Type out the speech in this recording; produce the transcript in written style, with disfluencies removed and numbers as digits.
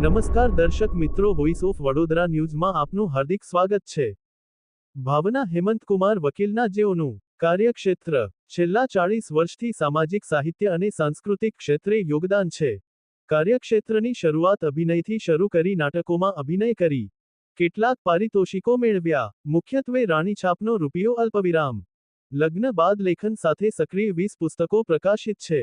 નમસ્કાર દર્શક મિત્રો, વોઇસ ઓફ વડોદરા ન્યૂઝમાં આપનું હાર્દિક સ્વાગત છે। ભાવના હેમંતકુમાર વકીલના જેઓનું કાર્યક્ષેત્ર છેલ્લા 40 વર્ષથી સામાજિક સાહિત્ય અને સાંસ્કૃતિક ક્ષેત્રે યોગદાન છે। કાર્યક્ષેત્રની શરૂઆત અભિનયથી શરૂ કરી નાટકોમાં અભિનય કરી કેટલાક પારિતોષિકો મેળવ્યા, મુખ્યત્વે રાણીછાપનો રૂપિયો અલ્પવિરામ। લગ્ન બાદ લેખન સાથે સક્રિય 20 પુસ્તકો પ્રકાશિત છે।